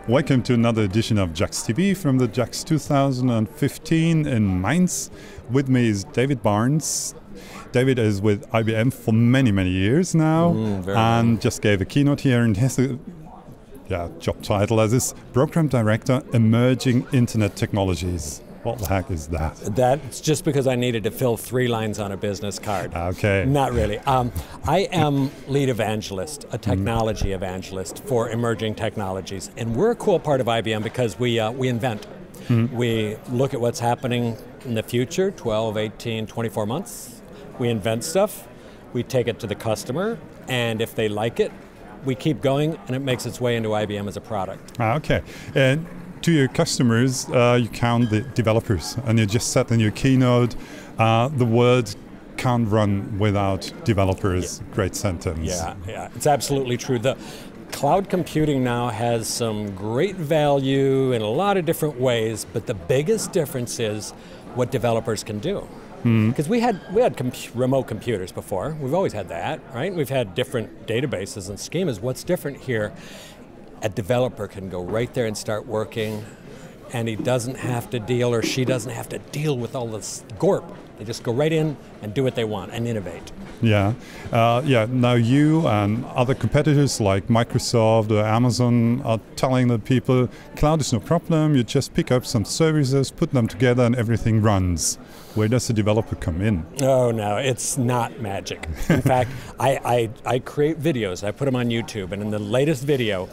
Welcome to another edition of JAX TV from the JAX 2015 in Mainz. With me is David Barnes. David is with IBM for many, many years now, and just gave a keynote here, and has a job title as is Program Director, Emerging Internet Technologies. What the heck is that? That's just because I needed to fill 3 lines on a business card. Okay. Not really. I am lead evangelist, a technology evangelist for emerging technologies. And we're a cool part of IBM because we invent. We look at what's happening in the future, 12, 18, 24 months. We invent stuff, we take it to the customer, and if they like it, we keep going, and it makes its way into IBM as a product. Okay. And to your customers, you count the developers, and you just said in your keynote, the world can't run without developers. Yeah. Great sentence. Yeah, it's absolutely true. The cloud computing now has some great value in a lot of different ways, but the biggest difference is what developers can do. Because we had remote computers before. We've always had that, right? We've had different databases and schemas. What's different here? A developer can go right there and start working, and he doesn't have to deal, or she doesn't have to deal with all this gorp. They just go right in and do what they want and innovate. Yeah, now you and other competitors like Microsoft or Amazon are telling the people, cloud is no problem, you just pick up some services, put them together, and everything runs. Where does the developer come in? Oh no, it's not magic. In fact, I create videos, I put them on YouTube, and in the latest video,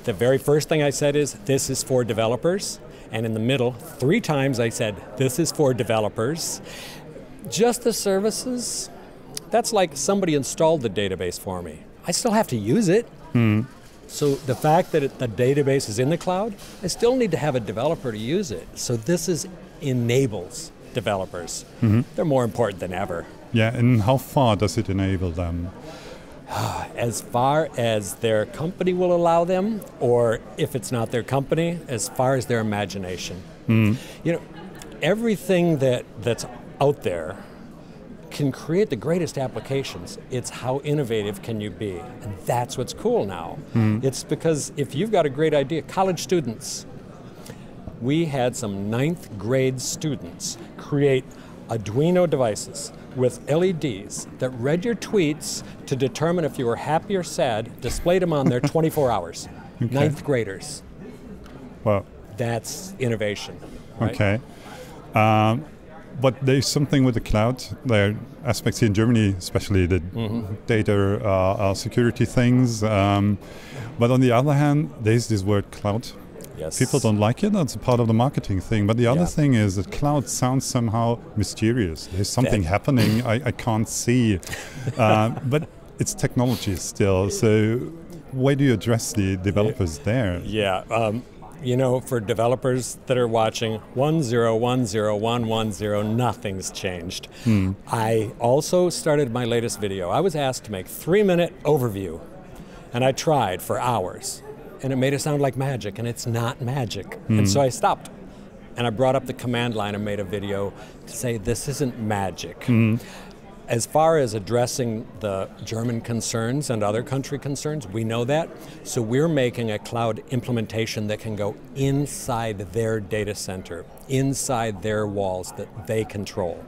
the very first thing I said is, this is for developers, and in the middle, 3 times I said, this is for developers. Just the services, that's like somebody installed the database for me. I still have to use it. So the fact that the database is in the cloud, I still need to have a developer to use it. So this enables developers. They're more important than ever. Yeah, and how far does it enable them? As far as their company will allow them, or if it's not their company, as far as their imagination. You know, everything that's out there can create the greatest applications. It's how innovative can you be, and that's what's cool now. It's because if you've got a great idea, college students, we had some 9th grade students create Arduino devices with LEDs that read your tweets to determine if you were happy or sad, displayed them on there 24 hours. Okay. 9th graders. Well, that's innovation. Right? Okay. But there's something with the cloud. There are aspects here in Germany, especially the data security things. But on the other hand, there's this word cloud. Yes. People don't like it, that's a part of the marketing thing. But the other thing is that cloud sounds somehow mysterious. There's something happening I can't see. But it's technology still. So why do you address the developers there? Yeah. You know, for developers that are watching, 1010110, nothing's changed. I also started my latest video. I was asked to make 3-minute overview, and I tried for hours. And it made it sound like magic, and it's not magic. And so I stopped, and I brought up the command line and made a video to say this isn't magic. As far as addressing the German concerns and other country concerns, we know that. So we're making a cloud implementation that can go inside their data center, inside their walls that they control.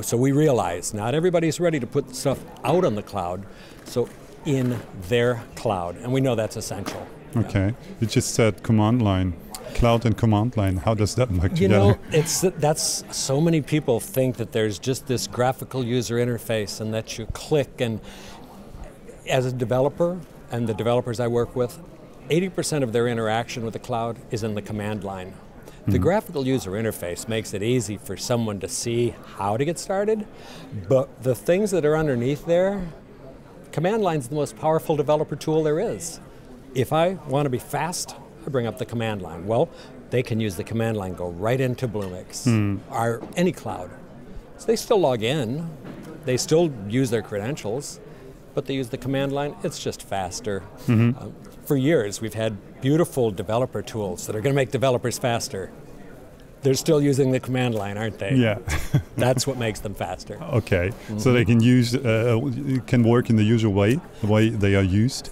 So we realize not everybody's ready to put stuff out on the cloud, so in their cloud, and we know that's essential. Okay, you just said command line. Cloud and command line, how does that work together? You know, that's so many people think that there's just this graphical user interface and that you click, and as a developer, and the developers I work with, 80% of their interaction with the cloud is in the command line. The graphical user interface makes it easy for someone to see how to get started, but the things that are underneath there, command line's the most powerful developer tool there is. If I want to be fast, I bring up the command line. Well, they can use the command line, go right into Bluemix or any cloud. So they still log in, they still use their credentials, but they use the command line. It's just faster. For years, we've had beautiful developer tools that are going to make developers faster. They're still using the command line, aren't they? Yeah. That's what makes them faster. Okay, so they can use, can work in the usual way, the way they are used.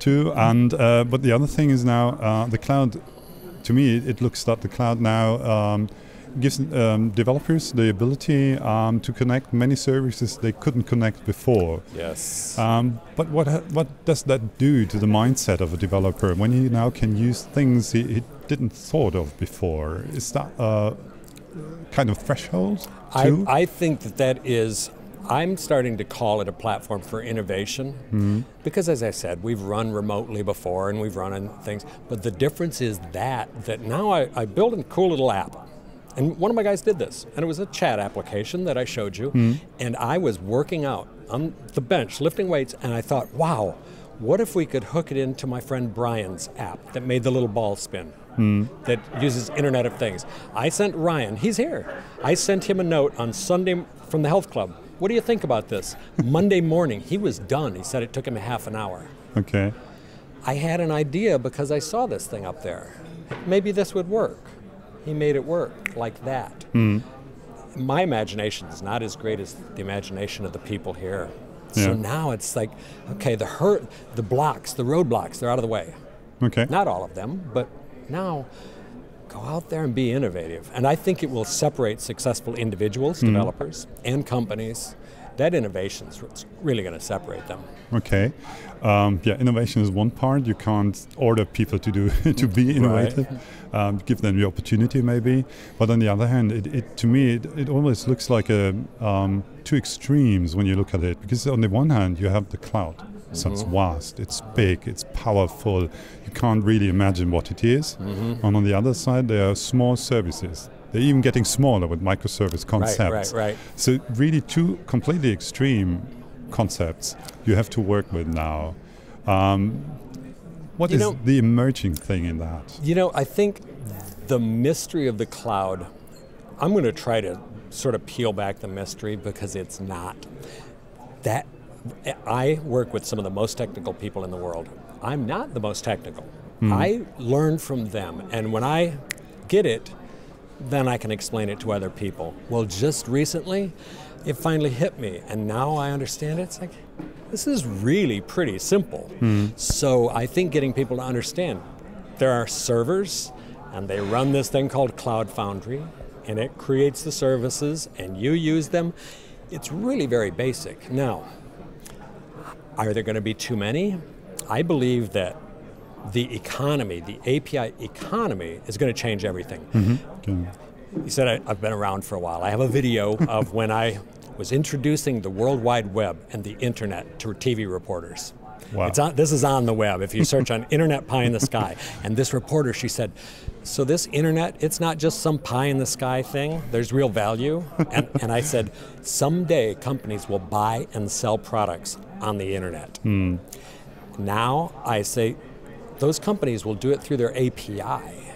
too. And but the other thing is now the cloud. To me, it looks that the cloud now gives developers the ability to connect many services they couldn't connect before. Yes. But what does that do to the mindset of a developer when he now can use things he didn't thought of before? Is that a kind of threshold too? I think that is. I'm starting to call it a platform for innovation because, as I said, we've run remotely before and we've run on things, but the difference is that now I built a cool little app. And one of my guys did this, and it was a chat application that I showed you, and I was working out on the bench, lifting weights, and I thought, wow, what if we could hook it into my friend Brian's app that made the little ball spin, that uses Internet of Things. I sent Ryan, he's here, I sent him a note on Sunday from the health club. What do you think about this? Monday morning, he was done. He said it took him a half an hour. Okay. I had an idea because I saw this thing up there. Maybe this would work. He made it work like that. My imagination is not as great as the imagination of the people here. So now it's like, okay, the roadblocks, they're out of the way. Okay. Not all of them, but now go out there and be innovative. And I think it will separate successful individuals, developers, and companies. That innovation is what's really going to separate them. Okay. Innovation is one part. You can't order people to be innovative. Right. Give them the opportunity, maybe. But on the other hand, to me, it always looks like two extremes when you look at it. Because on the one hand, you have the cloud. So it's vast, it's big, it's powerful. You can't really imagine what it is. And on the other side, there are small services. They're even getting smaller with microservice concepts. Right. So really two completely extreme concepts you have to work with now. What is the emerging thing in that? I think the mystery of the cloud, I'm going to try to sort of peel back the mystery because it's not. That I work with some of the most technical people in the world. I'm not the most technical. I learn from them, and when I get it, then I can explain it to other people. Well, just recently, it finally hit me, and now I understand it. It's like, this is really pretty simple. So I think getting people to understand, there are servers, and they run this thing called Cloud Foundry, and it creates the services, and you use them. It's really very basic. Now, are there going to be too many? I believe that the economy, the API economy, is going to change everything. You said I've been around for a while. I have a video of when I was introducing the World Wide Web and the Internet to TV reporters. Wow. This is on the web. If you search on Internet Pie in the Sky, and this reporter, she said, so this Internet, it's not just some pie in the sky thing. There's real value. And I said, someday companies will buy and sell products on the Internet. Now I say, those companies will do it through their API,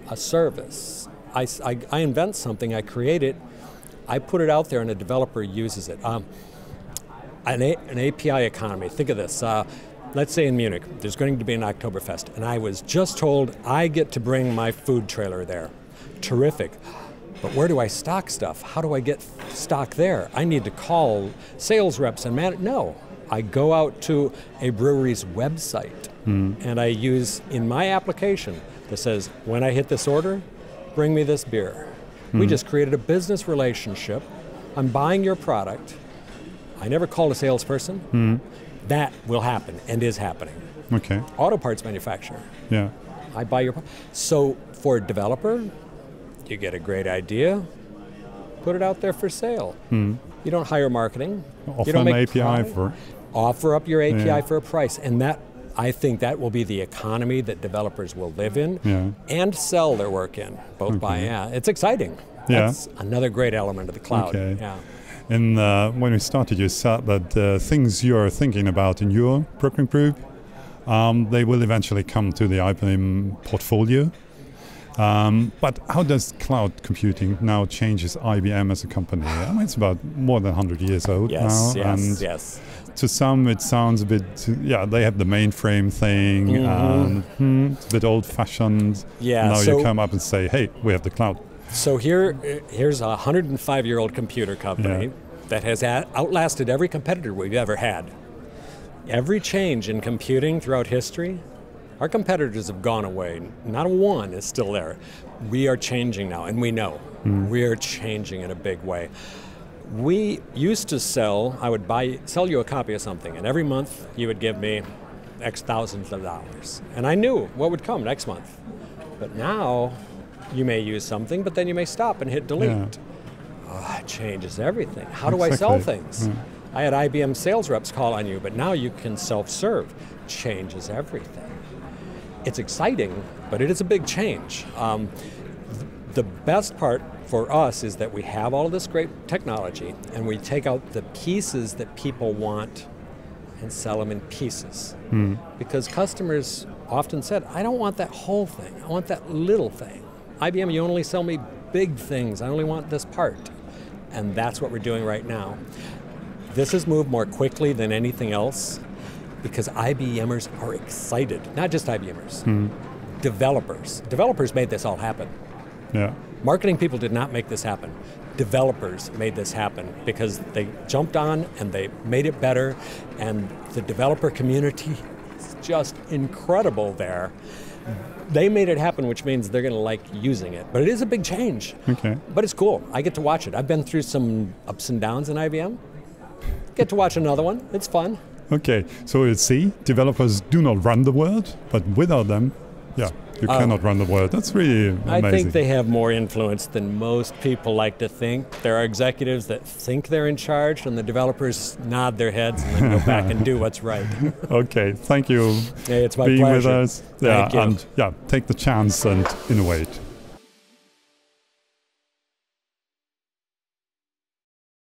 a service. I invent something, I create it, I put it out there, and a developer uses it. An API economy, think of this. Let's say in Munich, there's going to be an Oktoberfest, and I was just told I get to bring my food trailer there. Terrific. But where do I stock stuff? How do I get stock there? I need to call sales reps and manage. No, I go out to a brewery's website, and I use in my application that says, when I hit this order, bring me this beer. We just created a business relationship. I'm buying your product. I never called a salesperson. That will happen and is happening. Okay. Auto parts manufacturer. Yeah. I buy your. So for a developer, you get a great idea, put it out there for sale. You don't hire marketing. Offer you don't an make API for. Offer up your API for a price, and that I think that will be the economy that developers will live in and sell their work in. Both by it's exciting. That's another great element of the cloud. Okay. Yeah. And when we started, you said that things you're thinking about in your programming group, they will eventually come to the IBM portfolio. But how does cloud computing now changes IBM as a company? I mean, it's about more than 100 years old now. Yes. To some, it sounds a bit, they have the mainframe thing, and it's a bit old-fashioned. Yeah, now you come up and say, hey, we have the cloud. So here's a 105-year-old computer company that has outlasted every competitor we've ever had. Every change in computing throughout history, our competitors have gone away. Not a one is still there. We are changing now, and we know. We are changing in a big way. We used to sell, I would sell you a copy of something, and every month you would give me X thousands of dollars. And I knew what would come next month. But now, you may use something, but then you may stop and hit delete. Yeah. Oh, it changes everything. How do I sell things? I had IBM sales reps call on you, but now you can self-serve. Changes everything. It's exciting, but it is a big change. The best part for us is that we have all of this great technology, and we take out the pieces that people want and sell them in pieces. Because customers often said, I don't want that whole thing, I want that little thing. IBM, you only sell me big things, I only want this part. And that's what we're doing right now. This has moved more quickly than anything else because IBMers are excited, not just IBMers, developers. Developers made this all happen. Yeah. Marketing people did not make this happen. Developers made this happen because they jumped on and they made it better, and the developer community is just incredible there. They made it happen, which means they're going to like using it. But it is a big change. Okay. But it's cool. I get to watch it. I've been through some ups and downs in IBM. Get to watch another one. It's fun. Okay, so you see, developers do not run the world, but without them, yeah, you cannot run the world. That's really amazing. I think they have more influence than most people like to think. There are executives that think they're in charge, and the developers nod their heads and then go back and do what's right. Okay, thank you Hey, it's my being pleasure. with us. Yeah, Thank you. and yeah, take the chance and innovate.